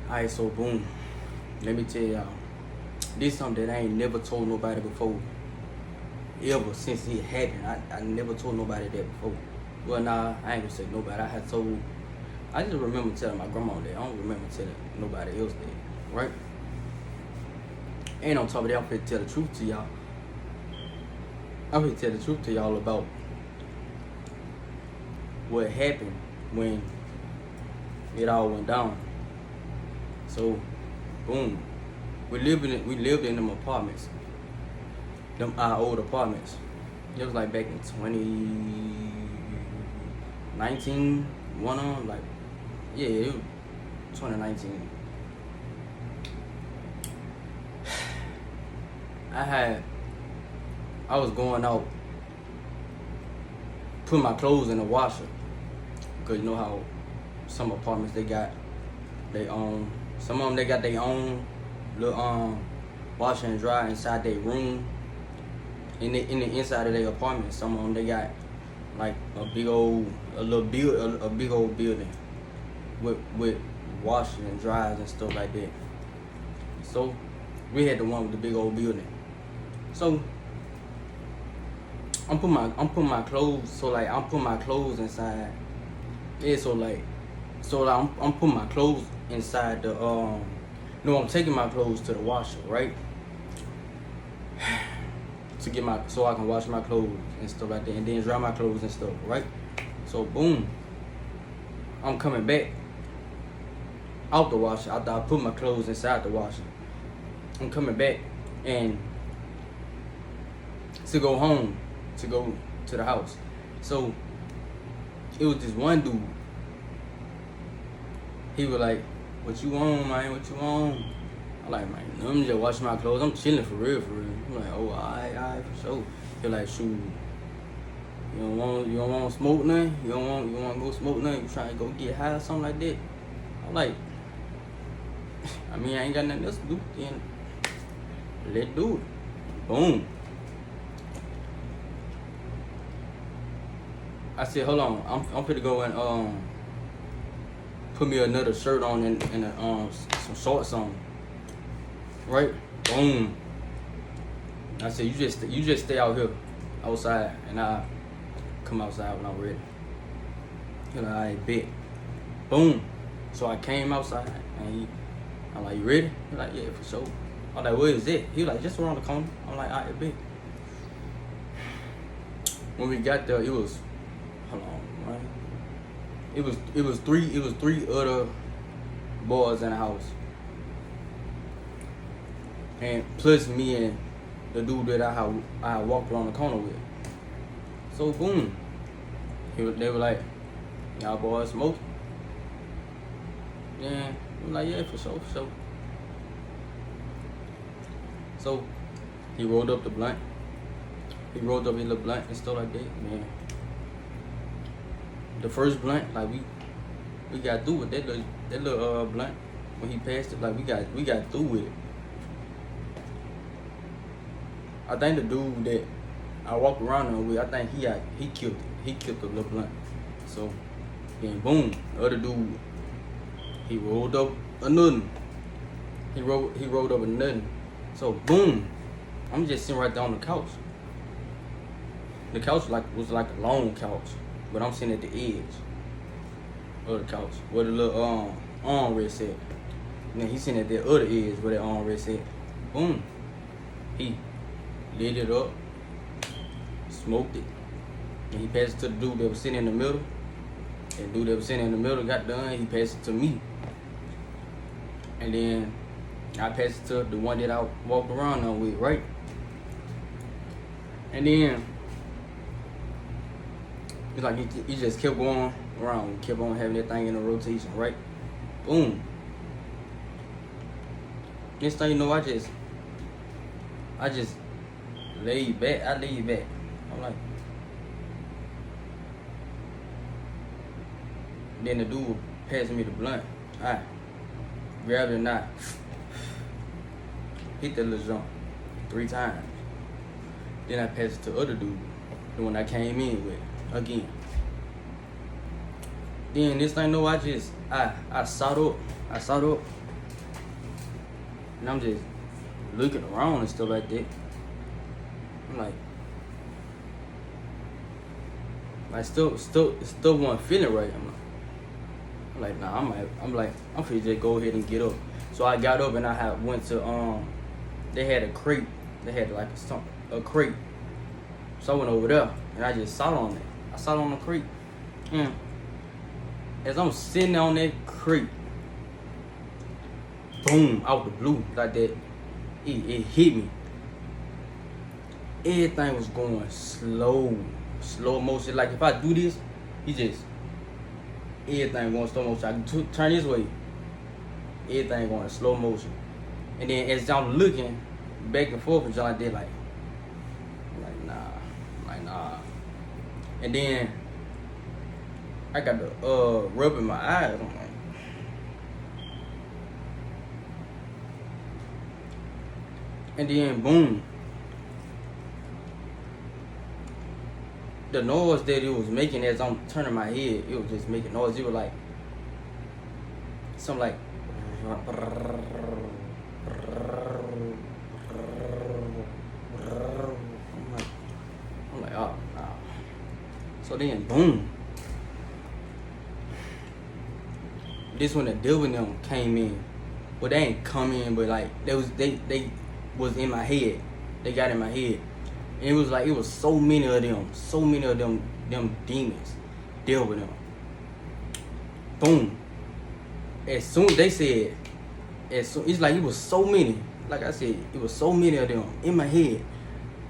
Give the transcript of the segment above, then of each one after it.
Alright, so boom. Let me tell y'all. This is something that I ain't never told nobody before. Ever since it happened. I never told nobody that before. Well, nah, I ain't gonna say nobody. I just remember telling my grandma that. I don't remember telling nobody else that. Right? And on top of that, I'm finna tell the truth to y'all. I'm finna tell the truth to y'all about what happened when it all went down. So, boom. We lived in them apartments. Them our old apartments. It was like back in 2019, one on like, yeah, it was 2019. I was going out, putting my clothes in the washer, cause you know how some apartments they got they own. Some of them they got their own little washer and dryer inside their room. In the inside of their apartment, some of them they got like a big old building with washers and dryers and stuff like that. So we had the one with the big old building. So I'm putting my clothes. So like I'm putting my clothes inside. Yeah. I'm putting my clothes inside the No, I'm taking my clothes to the washer, right? So I can wash my clothes and stuff like that, and then dry my clothes and stuff, right? So boom, I'm coming back out the washer after I put my clothes inside the washer. I'm coming back and to go home, to go to the house. So it was this one dude. He was like, "What you on, man? What you on?" I'm like, "Man, I'm just washing my clothes. I'm chilling for real, for real." I'm like, "Oh, alright, for sure." He like, "Shoot, you don't want to smoke nothing? You want to go smoke nothing? You trying to go get high or something like that?" I'm like, I mean, I ain't got nothing else to do. Then let's do it. Boom. I said, "Hold on, I'm finna go and put me another shirt on and some shorts on." Right? Boom. I said, you just stay out here, outside, and I come outside when I'm ready. He like, "I bet." Boom. So I came outside, and I'm like, "You ready?" He like, "Yeah, for sure." I'm like, "Where is it?" He like, "Just around the corner." I'm like, "I bet." When we got there, it was, hold on, right? It was three other boys in the house. And plus me and the dude that I walked around the corner with. So boom, they were like, "Y'all boys smoking?" Yeah, I'm like, "Yeah, for sure, for sure." So he rolled up the blunt. He rolled up his little blunt and stuff like that, man. The first blunt, like we got through with that little blunt. When he passed it, like we got through with it. I think the dude that I walked around there with, I think he killed it. He killed the little blunt. So then boom, the other dude, he rolled up another one. He rolled up another one. So boom, I'm just sitting right there on the couch. The couch was like a long couch, but I'm sitting at the edge of the couch where the little armrest at. And then he's sitting at the other edge where that armrest at. Boom, he lit it up, smoked it, and he passed it to the dude that was sitting in the middle. And the dude that was sitting in the middle got done, he passed it to me. And then I passed it to the one that I walked around on with, right? And then it's like he just kept going around, kept on having that thing in a rotation, right? Boom. Next thing you know, I just laid back. I'm like, then the dude passed me the blunt. I grabbed it, not hit that little jump 3 times. Then I passed it to the other dude, the one I came in with again. Then this thing, no, I sawed up. And I'm just looking around and stuff like that. I'm like still wasn't feeling right. I'm like, nah, I'm finna just go ahead and get up. So I got up and I went to they had a crate. They had like a crate. So I went over there and I just sat on it. I sat on the crate. And as I'm sitting on that crate, boom, out the blue, like that, it hit me. Everything was going slow motion. Like if I do this, everything going slow motion. I can turn this way, everything going slow motion. And then as I'm looking back and forth with John, I did like nah. And then I got the rub in my eyes. I'm like, and then boom, the noise that it was making as I'm turning my head, it was just making noise. It was like something like I'm like, oh no. So then boom. This when the devil and them came in. Well, they ain't come in, but like they was in my head. They got in my head. And it was like, it was so many of them demons, devil and them. Boom. As soon as they said, it's like it was so many. Like I said, it was so many of them in my head.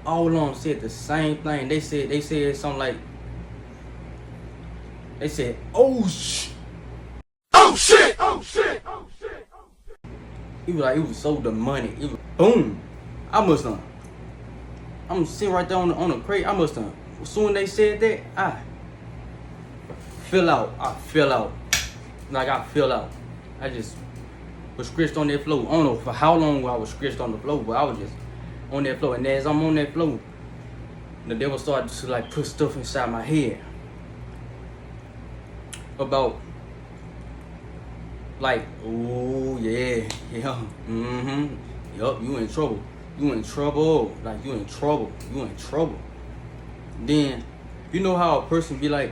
All of them said the same thing. They said something like, they said, oh shit. Oh shit! Oh shit! Oh shit! It was like, it was so demonic. It was boom. I'm sitting right there on the crate. As soon as they said that, I fell out. Like I fell out. I just was scratched on that floor. I don't know for how long I was scratched on the floor, but I was just on that floor. And as I'm on that floor, the devil started to like put stuff inside my head about like, oh yeah, yup, you in trouble. Like you in trouble. Then you know how a person be like,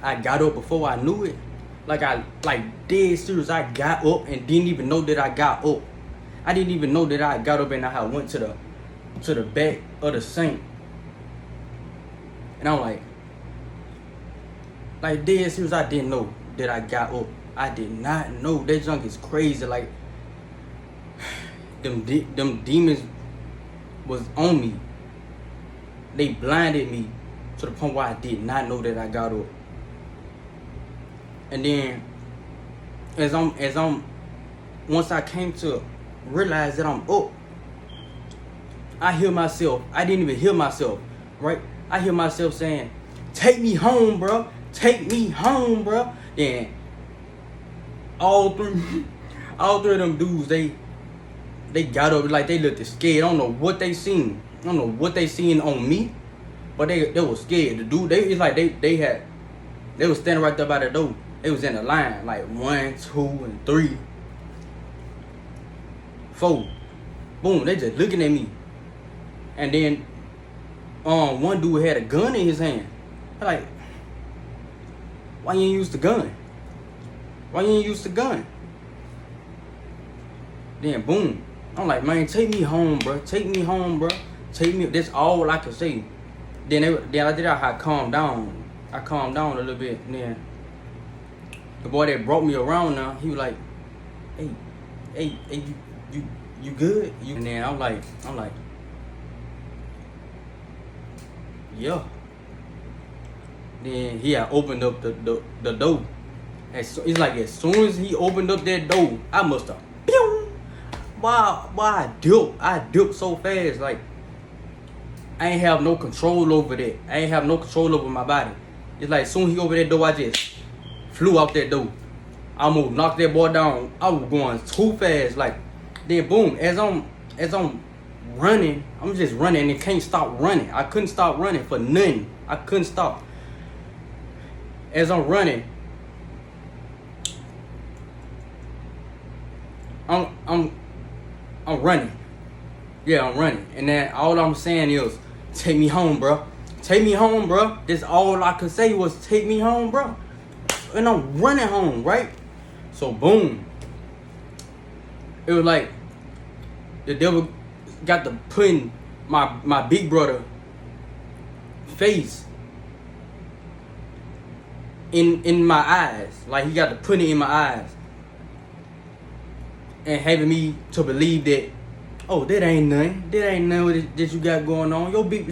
I got up before I knew it. Like dead serious, I got up and didn't even know that I got up. I didn't even know that I got up and I went to the back of the sink. And I'm like dead serious, I didn't know that I got up. I did not know. That junk is crazy. Like them demons was on me. They blinded me to the point where I did not know that I got up. And then as I'm once I came to realize that I'm up, I hear myself. I didn't even hear myself, right? I hear myself saying, take me home, bro. Take me home, bro. Then all three of them dudes, they got up like they looked scared. I don't know what they seen. I don't know what they seen on me, but they were scared. The dude, it's like they was standing right there by the door. They was in a line, like 1, 2, and 3, 4. Boom, they just looking at me. And then one dude had a gun in his hand. I'm like, why you ain't use the gun? Then boom. I'm like, man, take me home, bro. Take me. That's all I could say. Then I calmed down. I calmed down a little bit. And then the boy that brought me around now, he was like, hey, you good? And then I'm like, yeah. Then he had opened up the door. It's like as soon as he opened up that door, I must have, why I dipped so fast. Like I ain't have no control over that. I ain't have no control over my body. It's like as soon as he opened that door, I just flew out that door. I almost knocked that boy down. I was going too fast. Like then boom, as I'm running, I'm just running and can't stop running. I couldn't stop running for nothing. I couldn't stop. As I'm running, I'm running. Yeah, I'm running. And then all I'm saying is, take me home, bro. Take me home, bro. That's all I could say was, take me home, bro. And I'm running home, right? So boom. It was like the devil got to putting my big brother face in my eyes. Like he got to put it in my eyes. And having me to believe that, oh, that ain't nothing. That ain't nothing that you got going on. Your big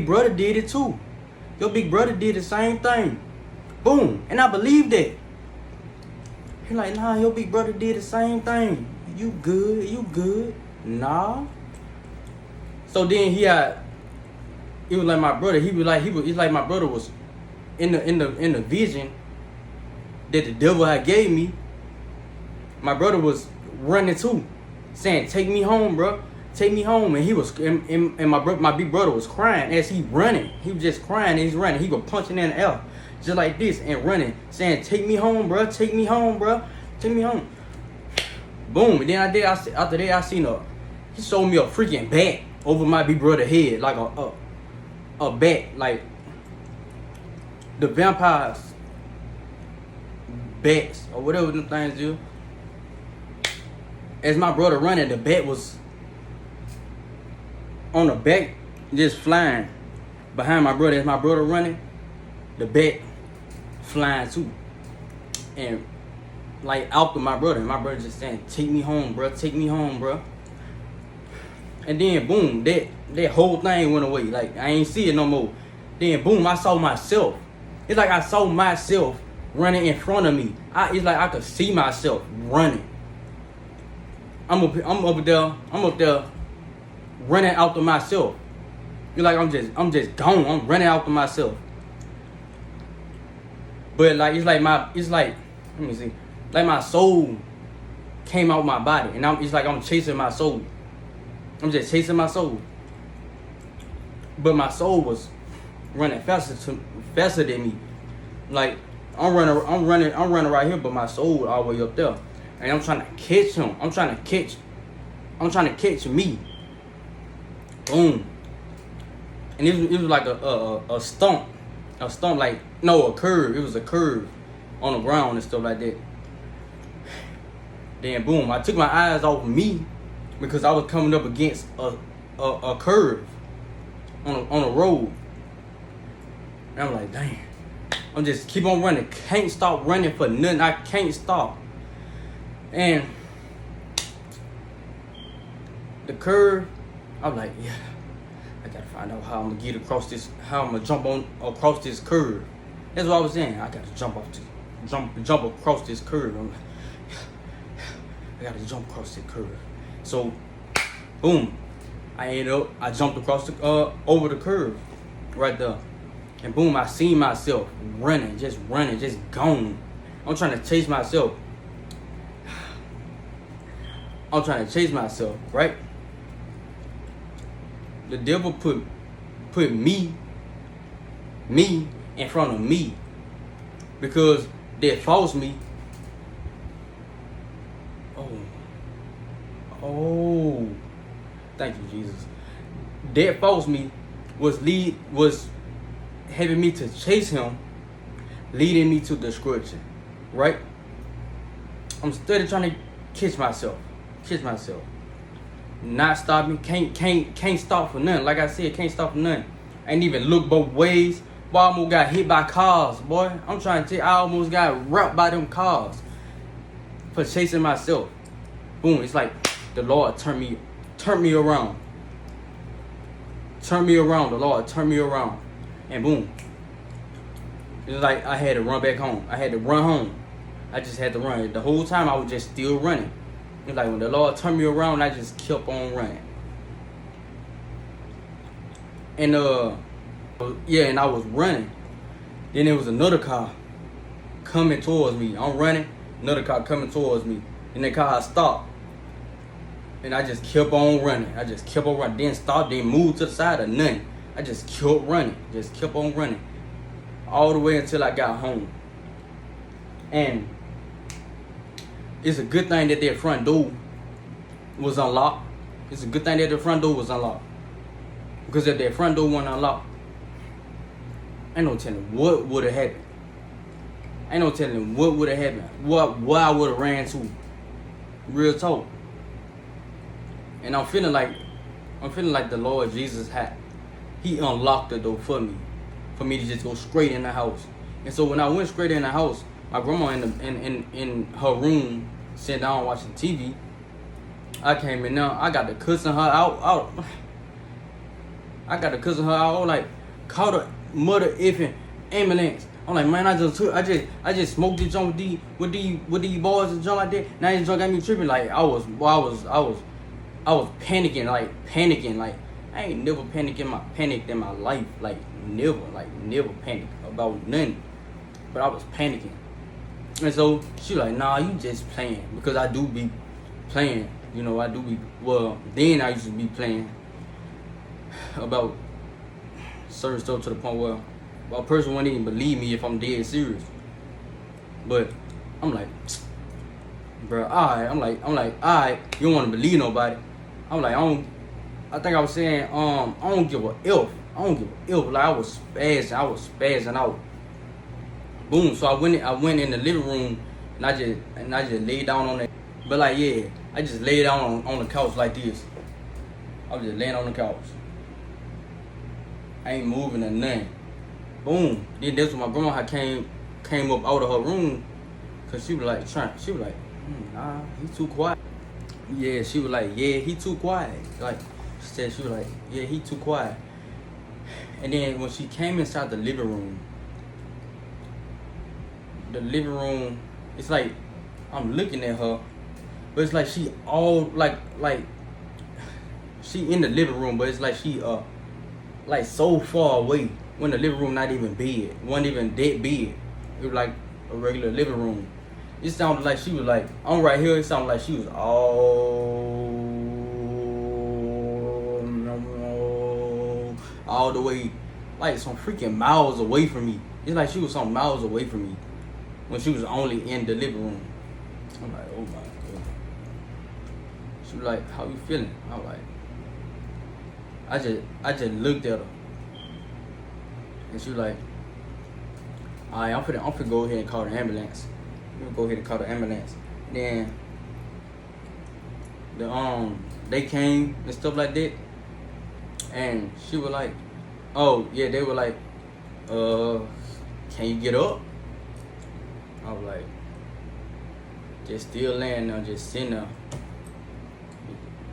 brother did it too. Your big brother did the same thing. Boom. And I believed that. He like, nah, your big brother did the same thing. You good. Nah. So then it was like my brother. It's like my brother was in the vision that the devil had gave me. My brother was running too, saying, take me home, bro. Take me home. And he was, and my big brother was crying as he running. He was just crying and he's running. He was punching in the air, just like this, and running, saying, take me home, bro. Take me home, bro. Take me home. Boom. And then after that, I seen he showed me a freaking bat over my big brother's head, like a bat, like the vampires bats or whatever them things do. As my brother running, the bat was on the back, just flying behind my brother. As my brother running, the bat flying too, and like after my brother. And my brother just saying, "Take me home, bro. Take me home, bro." And then boom, that whole thing went away. Like I ain't see it no more. Then boom, I saw myself. It's like I saw myself running in front of me. It's like I could see myself running. I'm up there running after myself. You're like I'm just gone. I'm running after myself. But like it's like let me see, like my soul came out my body, and it's like I'm chasing my soul. I'm just chasing my soul. But my soul was running faster than me. Like I'm running right here, but my soul all the way up there. And I'm trying to catch him. I'm trying to catch me. Boom. And it was like a stump. A stump, like, no, a curve. It was a curve on the ground and stuff like that. Then boom, I took my eyes off me because I was coming up against a curve on a road. And I'm like, dang. I'm just keep on running. Can't stop running for nothing. I can't stop. And the curve, I'm like, yeah, I gotta find out how I'm gonna get across this, how I'm gonna jump across this curve. That's what I was saying. I gotta jump across this curve. I'm like, I gotta jump across this curve. So, boom, I jumped across over the curve right there. And boom, I seen myself running, just gone. I'm trying to chase myself. Right? The devil put me in front of me because that false me. Oh, thank you, Jesus. That false me was having me to chase him, leading me to destruction. Right? I'm steady trying to catch myself. Not stopping. Can't stop for nothing. Like I said, can't stop for nothing. Ain't even look both ways. Boy, I almost got hit by cars, boy. I'm trying to tell you, I almost got wrapped by them cars for chasing myself. Boom, it's like the Lord turned me around. The Lord turned me around. And boom. It's like I had to run back home. I had to run home. I just had to run. The whole time I was just still running. It's like when the Lord turned me around, I just kept on running. And and I was running. Then there was another car coming towards me. I'm running, another car coming towards me. And the car stopped. And I just kept on running. Didn't stop, didn't move to the side or nothing. I just kept running. All the way until I got home. And it's a good thing that their front door was unlocked. It's a good thing that the front door was unlocked. Because if their front door wasn't unlocked, ain't no telling what would have happened. Ain't no telling what would have happened. What I would have ran to. Real talk. And I'm feeling like the Lord Jesus He unlocked the door for me to just go straight in the house. And so when I went straight in the house, my grandma in her room sitting down watching TV. I came in there. I got to cussing her out. I got to cussing her out. Like, call the mother effing ambulance. I'm like, man, I just smoked this joint with these boys and junk like that. Now this junk got me tripping. Like I was panicking. Like I ain't never panicked in my life. Like never panicked about nothing. But I was panicking. And so she like, nah, you just playing, because I do be playing. You know, then I used to be playing about certain stuff to the point where a person wouldn't even believe me if I'm dead serious. But I'm like, bro, alright. I'm like, alright, you don't want to believe nobody. I'm like, I think I was saying, I don't give a F. Like I was spazzing out. Boom. So I went in the living room and I just laid down on that. But like, yeah, I just laid down on the couch like this. I was just laying on the couch. I ain't moving or nothing. Boom. Then that's when my grandma had came up out of her room, cause she was like, nah, he too quiet. Yeah, she was like, yeah, he too quiet. Like she was like, yeah, he too quiet. And then when she came inside the living room, it's like I'm looking at her, but it's like she all like she in the living room, but it's like she like so far away. When the living room not even big, wasn't even that big. It was like a regular living room. It sounded like she was like, I'm right here. It sounded like she was all the way, like some freaking miles away from me. It's like she was some miles away from me when she was only in the living room. I'm like, oh my God. She was like, how you feeling? I'm like, I just looked at her. And she was like, alright, I'm finna go ahead and call the ambulance. Then they came and stuff like that. And she was like, oh yeah, they were like, can you get up? I was like, just still laying there, just sitting there.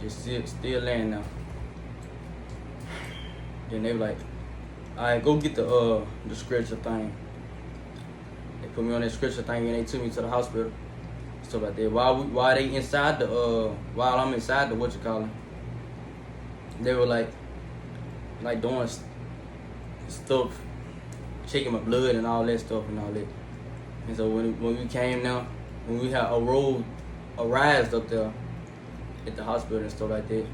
Just still laying there. Then they were like, alright, go get the stretcher thing. They put me on that stretcher thing and they took me to the hospital. Stuff like that. While they inside while I'm inside the whatchamacallit, they were like doing stuff, checking my blood and all that stuff and all that. And so when we came now, when we had arrived up there at the hospital and stuff like that,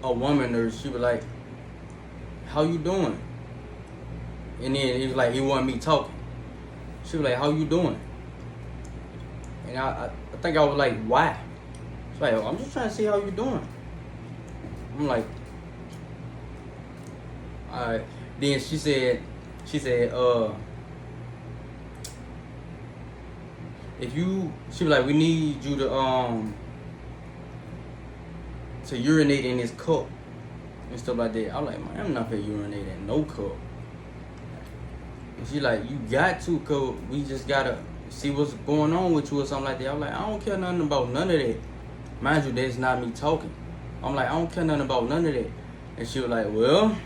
a woman nurse, she was like, how you doing? And then it was like, he wanted me talking. She was like, how you doing? And I think I was like, why? She's like, I'm just trying to see how you doing. I'm like, alright. Then she said, she was like, we need you to urinate in this cup and stuff like that. I'm like, man, I'm not gonna urinate in no cup. And she like, you got to, cause we just gotta see what's going on with you or something like that. I'm like, I don't care nothing about none of that. Mind you, that's not me talking. I'm like, I don't care nothing about none of that. And she was like, well,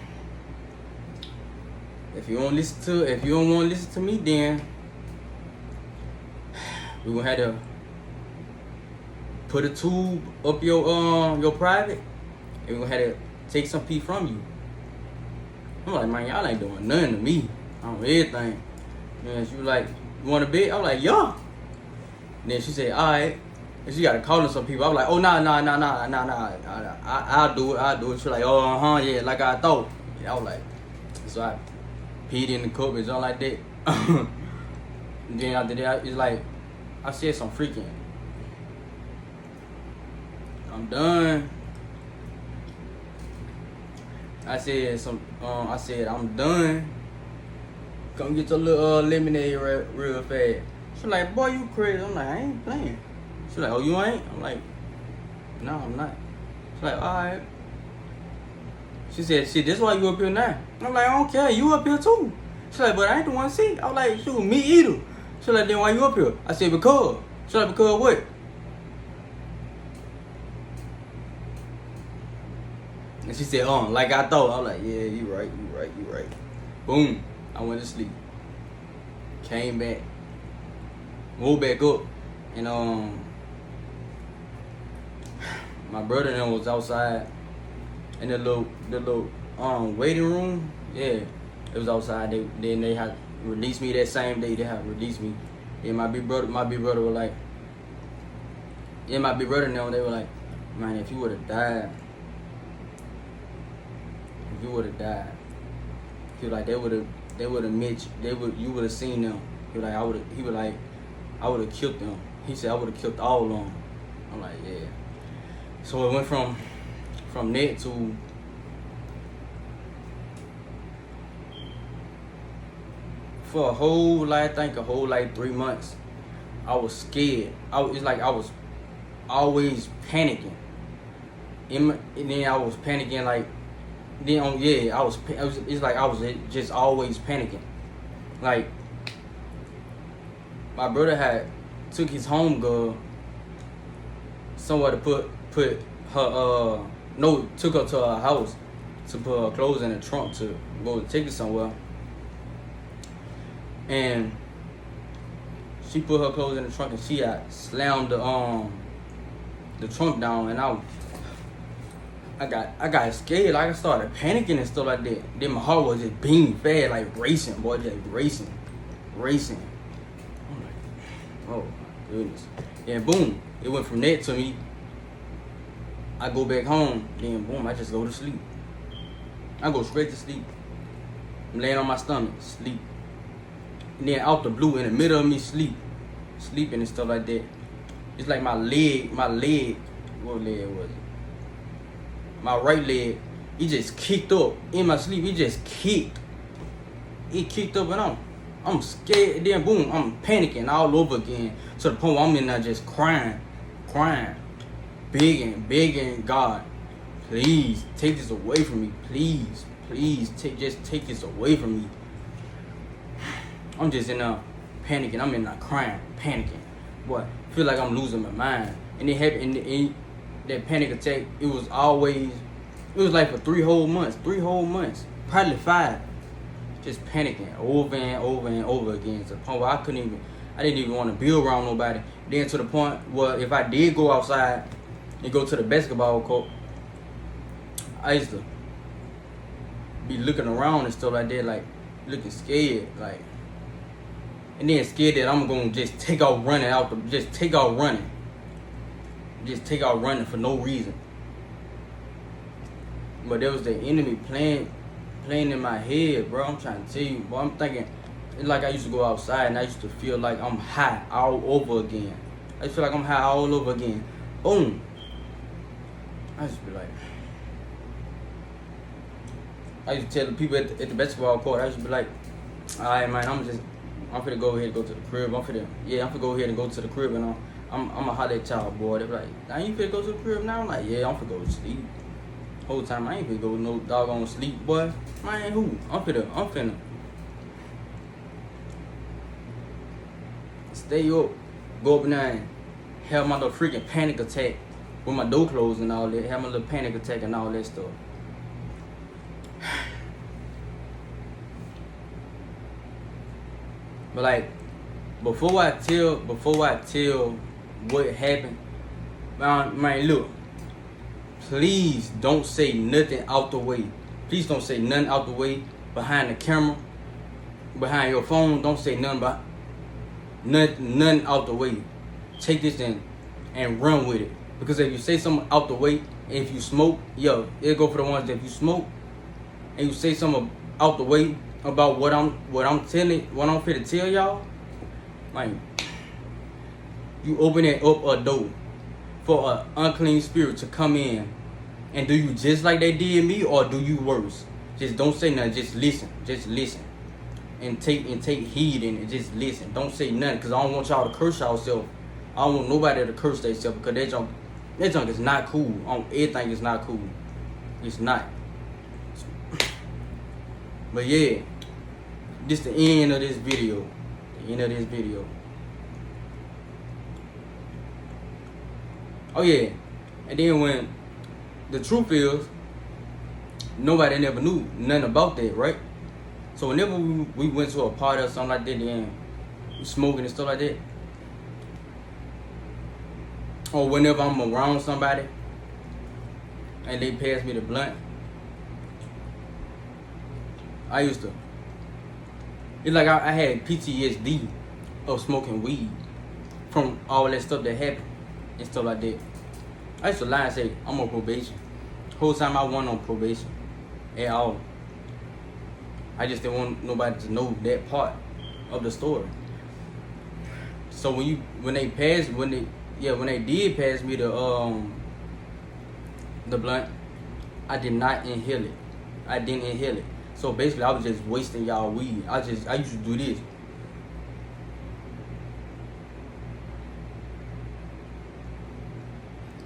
if you don't want to listen to me, then we gonna have to put a tube up your private, and we gonna have to take some pee from you. I'm like, man, y'all ain't doing nothing to me on everything. And she was like, you want a bed? I'm like, yeah. And then she said, all right. And she got to calling some people. I was like, oh, nah. I'll do it. She was like, oh, yeah, like I thought. And I was like, so I peed in the cup and something like that. And then after that, it's like I said some freaking. I'm done. I said I'm done. Come get your little lemonade real fast. She like, boy, you crazy. I'm like, I ain't playing. She like, oh, you ain't? I'm like, no, I'm not. She like, all right. She said, shit, this why you up here now. I'm like, I don't care. You up here too. She like, but I ain't the one seat. I was like, shoot, me either. She like, then why you up here? I said, because. She like, because what? And she said, like I thought. I was like, yeah, you right. Boom. I went to sleep. Came back. Woke back up. And my brother and them was outside in the little waiting room. Yeah. It was outside. Then they had released me that same day. They had released me. And my big brother was like, my big brother and them, they were like, man, if you would have died, he was like, you would have seen them. He was like, I would have killed them. He said I would have killed all of them. I'm like, yeah. So it went from that to for a whole 3 months, I was scared. It's like I was always panicking. And then I was panicking like. It's like I was just always panicking. Like, my brother had took his home girl somewhere to took her to her house to put her clothes in the trunk to go take it somewhere. And she put her clothes in the trunk and she had slammed the trunk down, and I got scared. Like I started panicking and stuff like that. Then my heart was just beating fast, like racing, boy, just racing. I'm like, oh my goodness. And boom, it went from that to me. I go back home, then boom, I just go to sleep. I go straight to sleep. I'm laying on my stomach, sleep. And then out the blue, in the middle of me sleeping and stuff like that, it's like my leg, what leg was it? My right leg, it just kicked up. In my sleep, it just kicked. It kicked up and I'm scared. Then boom, I'm panicking all over again. To the point where I'm in there just crying. Begging God, please take this away from me. Please take this away from me. I'm just in there panicking. I'm in there crying, panicking. Boy, feel like I'm losing my mind. And it happened in that panic attack. It was like for 3 whole months, probably 5. Just panicking over and over again, to the point where I didn't even want to be around nobody. Then to the point where if I did go outside and go to the basketball court, I used to be looking around and stuff like that, like looking scared, like, and then scared that I'm gonna just take out running for no reason. But there was the enemy playing in my head, bro. I'm trying to tell you, bro. I'm thinking, it's like I used to go outside and I used to feel like I'm high all over again. Boom. I used to be like, I used to tell the people at the basketball court, I used to be like, all right, man, I'm finna go ahead and go to the crib. I'm finna go ahead and go to the crib, and I'm a holler at y'all, boy. They be like, now you finna go to the crib now? I'm like, yeah, I'm finna go to sleep. Whole time I ain't finna go no doggone sleep, boy. Man, who? I'm finna stay up, go up and down, have my little freaking panic attack with my door closed and all that. Have my little panic attack and all that stuff. But like, before I tell what happened, man, look, please don't say nothing out the way. Please don't say nothing out the way behind the camera, behind your phone. Don't say nothing out the way. Take this and run with it. Because if you say something out the way, and if you smoke, it'll go for the ones that if you smoke and you say something out the way about what I'm finna tell y'all, Like, you opening up a door for an unclean spirit to come in and do you just like they did me, or do you worse? Just don't say nothing. Just listen. Just listen. And take heed and just listen. Don't say nothing, because I don't want y'all to curse yourself. I don't want nobody to curse themselves, because that junk is not cool. Everything is not cool. It's not. But yeah, this the end of this video. The end of this video. Oh yeah, and then when the truth is, nobody never knew nothing about that, right? So whenever we went to a party or something like that, then smoking and stuff like that, or whenever I'm around somebody and they pass me the blunt, it's like I had PTSD of smoking weed from all that stuff that happened and stuff like that. I used to lie and say I'm on probation. Whole time I wasn't on probation at all. I just didn't want nobody to know that part of the story. So when they did pass me the blunt, I did not inhale it. I didn't inhale it. So basically I was just wasting y'all weed. I used to do this.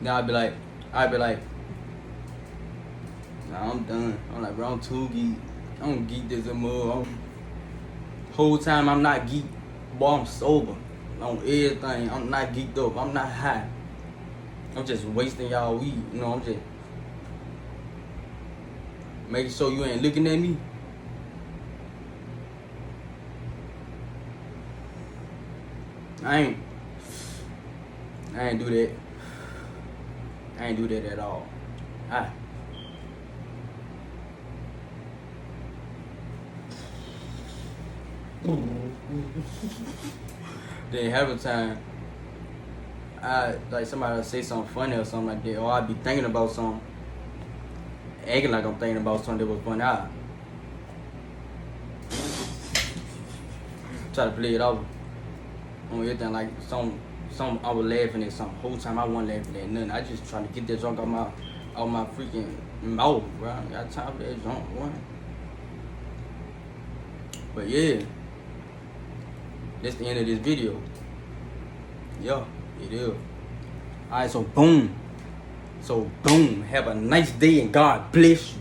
Now I'd be like, nah, I'm done. I'm like, bro, I'm too geek. I don't geek this anymore. Whole time I'm not geek. Boy, I'm sober. On everything. I'm not geeked up. I'm not high. I'm just wasting y'all weed. You know, I'm just making sure you ain't looking at me. I ain't do that. I ain't do that at all. Then half the time, somebody will say something funny or something like that, or I'd be thinking about something, acting like I'm thinking about something that was funny. I try to play it off on everything like some I was laughing at something. Whole time I wasn't laughing at nothing. I just trying to get that junk out my freaking mouth, bro. I ain't got time for that junk, boy. But yeah, that's the end of this video. Yeah, it is. Alright, so boom. Have a nice day and God bless you.